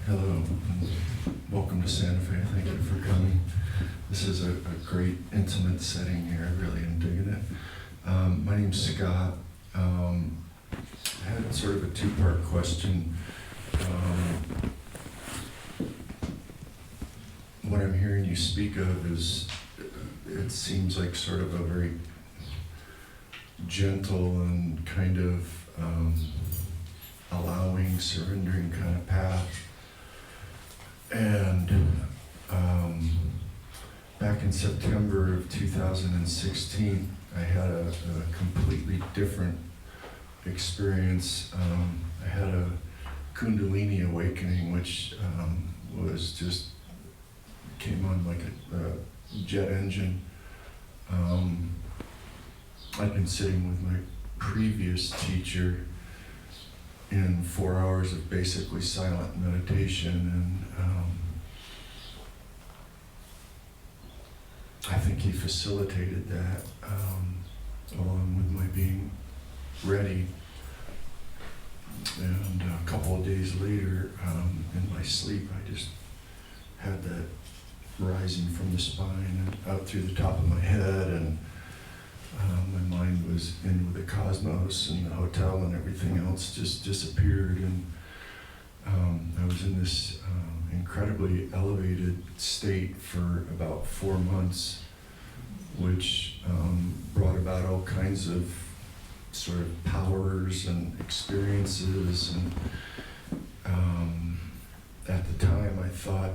Hello, and welcome to Santa Fe. Thank you for coming. This is a great intimate setting here. I really am digging it. My name's Scott. I had sort of a two-part question. What I'm hearing you speak of is, it seems like sort of a very gentle and kind of allowing, surrendering kind of path. And back in September of 2016, I had a completely different experience. I had a Kundalini awakening, which was just, came on like a jet engine. I'd been sitting with my previous teacher in 4 hours of basically silent meditation, and I think he facilitated that along with my being ready. And a couple of days later, in my sleep, I just had that rising from the spine and out through the top of my head, and my mind was in with the cosmos, and the hotel and everything else just disappeared. And I was in this incredibly elevated state for about 4 months, which brought about all kinds of sort of powers and experiences. And at the time I thought,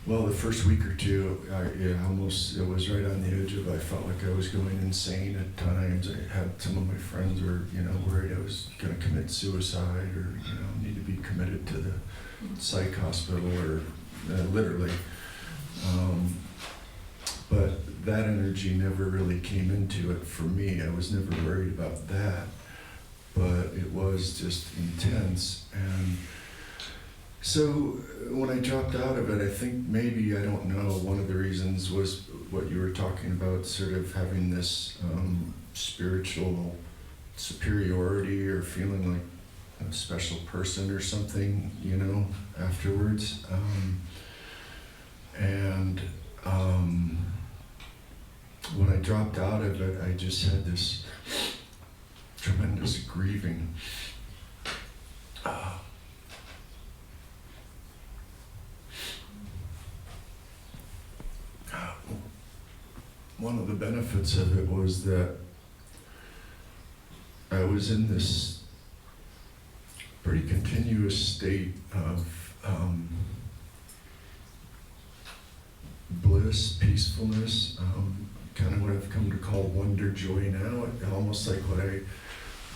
well, the first week or two, it was right on the edge of, I felt like I was going insane at times. I had some of my friends were, worried I was going to commit suicide, or, need to be committed to the psych hospital, or literally. But that energy never really came into it for me. I was never worried about that, but it was just intense. And so when I dropped out of it, I think maybe, I don't know, one of the reasons was what you were talking about, sort of having this spiritual superiority, or feeling like a special person or something, afterwards. When I dropped out of it, I just had this tremendous grieving. One of the benefits of it was that I was in this pretty continuous state of bliss, peacefulness, kind of what I've come to call wonder joy now, almost like what I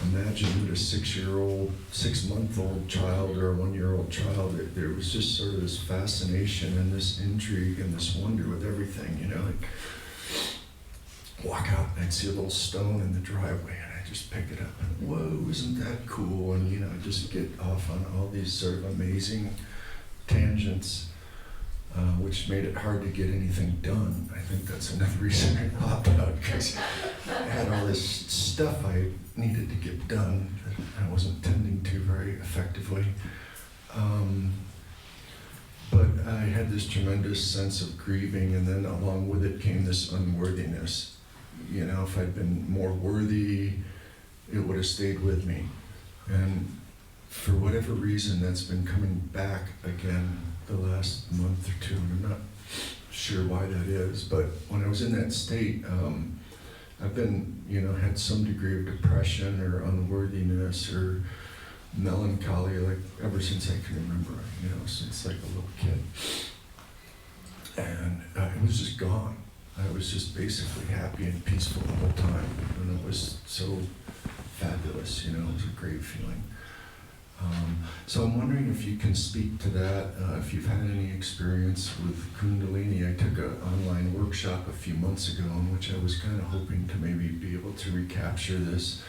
imagined a 6-month-old child or a 1-year-old child. There was just sort of this fascination and this intrigue and this wonder with everything, like walk out and I'd see a little stone in the driveway and I'd just pick it up and, whoa, isn't that cool? And just get off on all these sort of amazing tangents, which made it hard to get anything done. I think that's another reason I popped out, because I had all this stuff I needed to get done that I wasn't tending to very effectively. But I had this tremendous sense of grieving, and then along with it came this unworthiness. If I'd been more worthy, it would have stayed with me. And for whatever reason, that's been coming back again the last month or two. I'm not sure why that is, but when I was in that state, I've been, had some degree of depression or unworthiness or melancholy, like ever since I can remember, since like a little kid. And it was just gone. I was just basically happy and peaceful the whole time, and it was so fabulous, it was a great feeling. So I'm wondering if you can speak to that, if you've had any experience with Kundalini. I took an online workshop a few months ago in which I was kind of hoping to maybe be able to recapture this.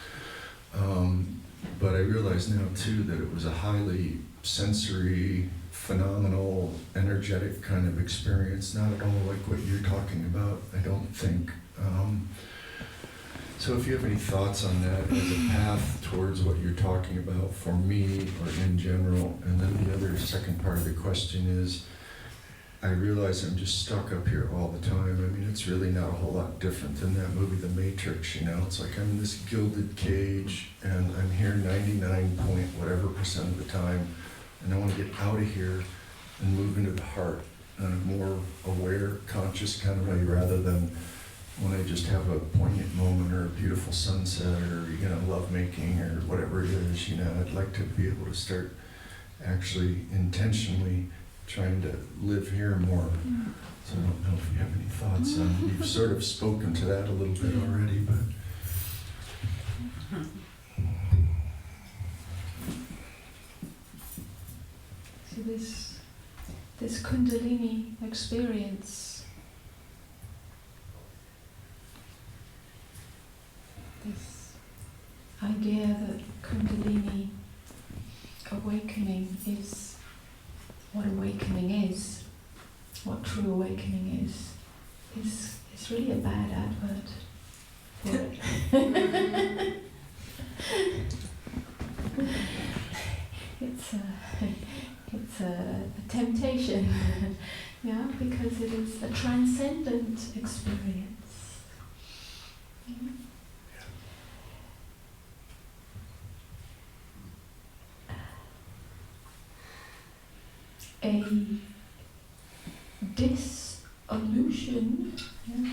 But I realize now too that it was a highly sensory, phenomenal, energetic kind of experience, not at all like what you're talking about, I don't think. So if you have any thoughts on that as a path towards what you're talking about for me or in general, and then the other second part of the question is, I realize I'm just stuck up here all the time. I mean, it's really not a whole lot different than that movie, The Matrix, you know? It's like I'm in this gilded cage, and I'm here 99 point whatever % of the time, and I want to get out of here and move into the heart in a more aware, conscious kind of way, rather than when I just have a poignant moment or a beautiful sunset or, you know, lovemaking or whatever it is, you know. I'd like to be able to start actually intentionally trying to live here more. So I don't know if you have any thoughts on, you've sort of spoken to that a little bit already, but. So this Kundalini experience, this idea that Kundalini awakening is what awakening is, what true awakening is really a bad advert for it. It's a temptation, yeah, because it is a transcendent experience. Yeah. A dissolution,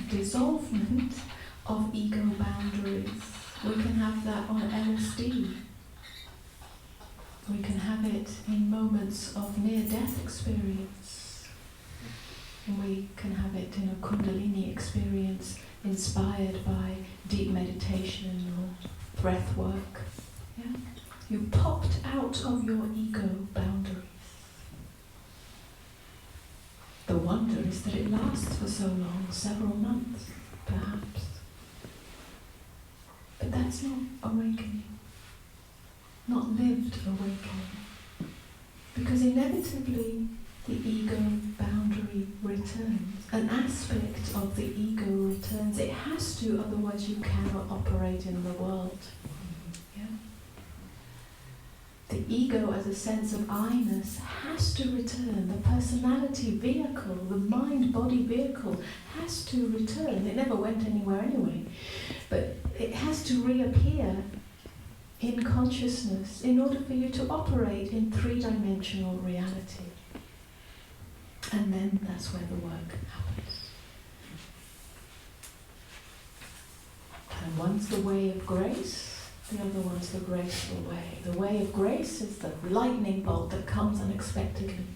dissolvement of ego boundaries. We can have that on LSD. We can have it in moments of near-death experience. And we can have it in a Kundalini experience inspired by deep meditation or breath work. Yeah? You popped out of your ego boundaries. The wonder is that it lasts for so long, several months, perhaps. But that's not awakening, not lived awakening. Because inevitably the ego boundary returns. An aspect of the ego returns. It has to, otherwise you cannot operate in the world. Yeah? The ego as a sense of I-ness has to return. The personality vehicle, the mind-body vehicle has to return. It never went anywhere anyway. But it has to reappear in consciousness in order for you to operate in three-dimensional reality. And then that's where the work happens. And one's the way of grace, the other one's the graceful way. The way of grace is the lightning bolt that comes unexpectedly.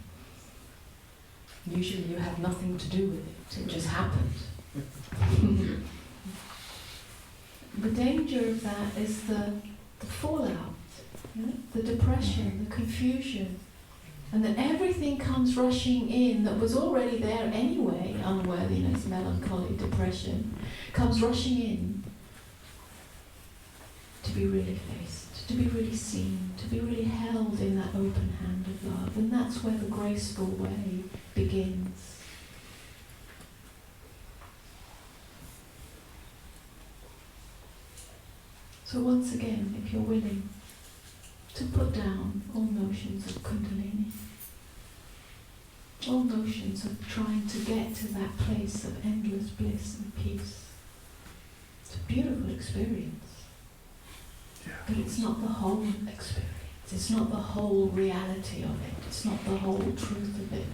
Usually you have nothing to do with it, it just happens. The danger of that is the fallout, the depression, the confusion, and then everything comes rushing in that was already there anyway, unworthiness, melancholy, depression, comes rushing in to be really faced, to be really seen, to be really held in that open hand of love. And that's where the graceful way begins. So once again, if you're willing to put down all notions of Kundalini, all notions of trying to get to that place of endless bliss and peace. It's a beautiful experience, but it's not the whole experience. It's not the whole reality of it. It's not the whole truth of it.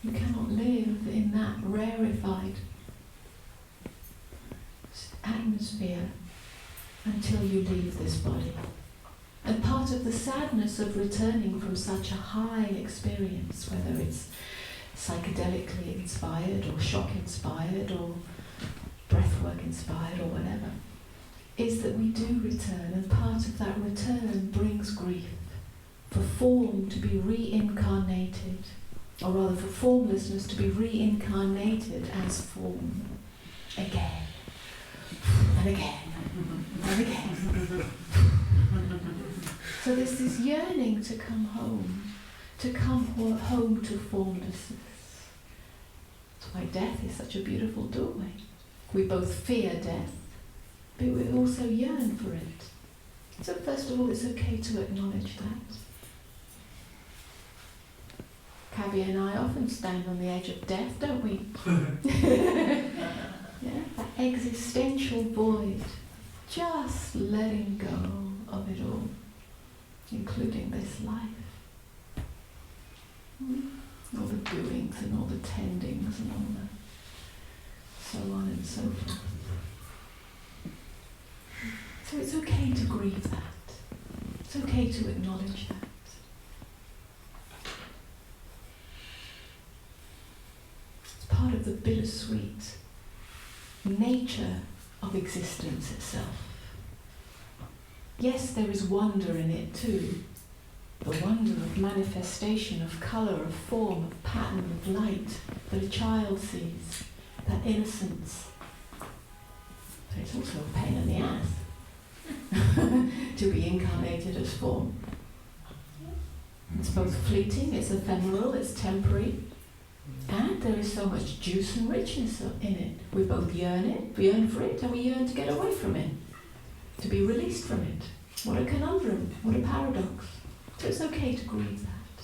You cannot live in that rarefied atmosphere until you leave this body. And part of the sadness of returning from such a high experience, whether it's psychedelically inspired or shock inspired or breathwork inspired or whatever, is that we do return, and part of that return brings grief. For form to be reincarnated, or rather for formlessness to be reincarnated as form again. And again, and again. So there's this yearning to come home to formlessness. That's why death is such a beautiful doorway. We both fear death, but we also yearn for it. So first of all, it's okay to acknowledge that. Kavi and I often stand on the edge of death, don't we? Yeah, that existential void, just letting go of it all, including this life. All the doings and all the tendings and all the so on and so forth. So it's okay to grieve that. It's okay to acknowledge that. It's part of the bittersweet nature of existence itself. Yes, there is wonder in it too. The wonder of manifestation, of colour, of form, of pattern, of light that a child sees, that innocence. So it's also a pain in the ass to be incarnated as form. It's both fleeting, it's ephemeral, it's temporary, and there is so much juice and richness in it. We both yearn for it, and we yearn to get away from it, to be released from it. What a conundrum, what a paradox. So it's okay to grieve that.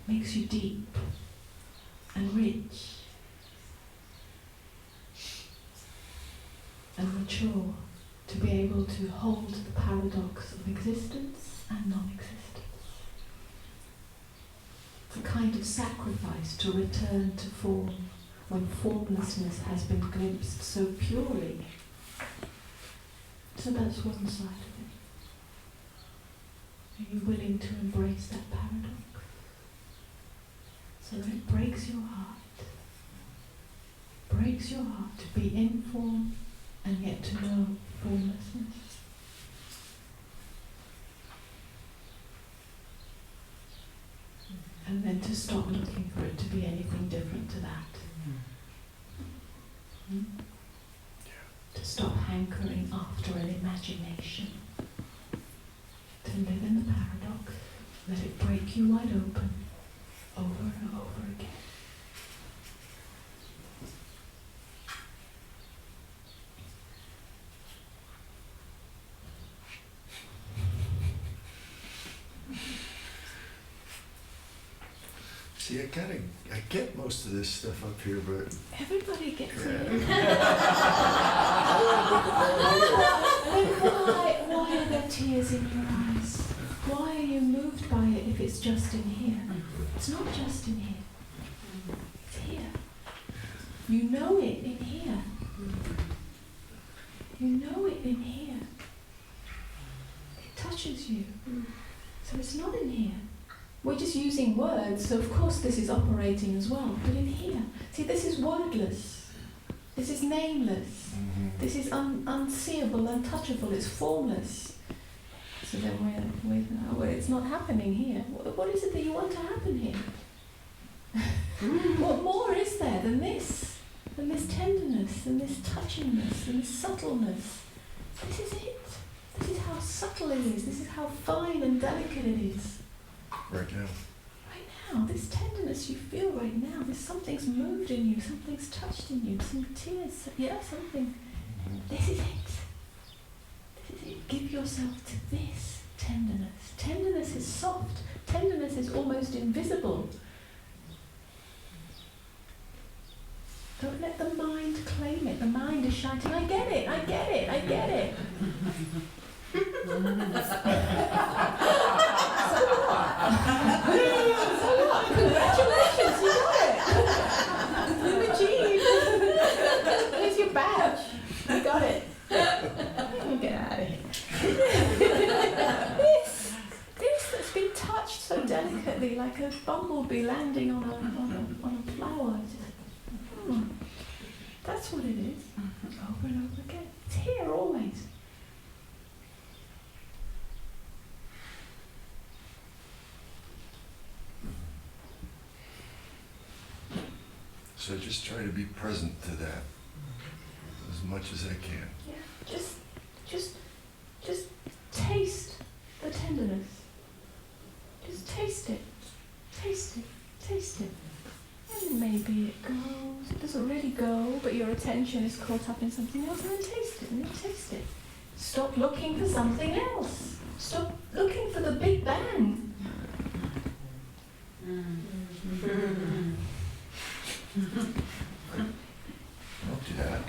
It makes you deep and rich and mature to be able to hold the paradox of existence and non-existence. It's a kind of sacrifice to return to form when formlessness has been glimpsed so purely. So that's one side of it. Are you willing to embrace that paradox? So that it breaks your heart. Breaks your heart to be in form and yet to know formlessness. And then to stop looking for it to be anything different to that. To stop hankering after an imagination. To live in the paradox. Let it break you wide open over and over again. See, I get most of this stuff up here, but Everybody gets it. yeah. Then why are there tears in your eyes? Why are you moved by it if it's just in here? It's not just in here. It's here. You know it in here. You know it in here. It touches you. So it's not in here. We're just using words, so of course this is operating as well, but in here. See, this is wordless. This is nameless. This is unseeable, untouchable, it's formless. So then it's not happening here. What is it that you want to happen here? What more is there than this? Than this tenderness, than this touchingness, than this subtleness? This is it. This is how subtle it is. This is how fine and delicate it is. Right now. Right now, this tenderness you feel right now, something's moved in you, something's touched in you, some tears, something. This is it. This is it. Give yourself to this tenderness. Tenderness is soft. Tenderness is almost invisible. Don't let the mind claim it. The mind is shouting, I get it, I get it, I get it. So what? Congratulations, you got it. You've achieved. Here's your badge. You got it. Get out of here. This that's been touched so delicately, like a bumblebee landing on a flower. That's what it is. Over and over again. It's here always. So just try to be present to that as much as I can. Yeah, just taste the tenderness. Just taste it. Taste it. Taste it. And maybe it goes. your attention is caught up in something else, and then taste it, and then taste it. Stop looking for something else. Stop looking for the Big Bang. Don't do that.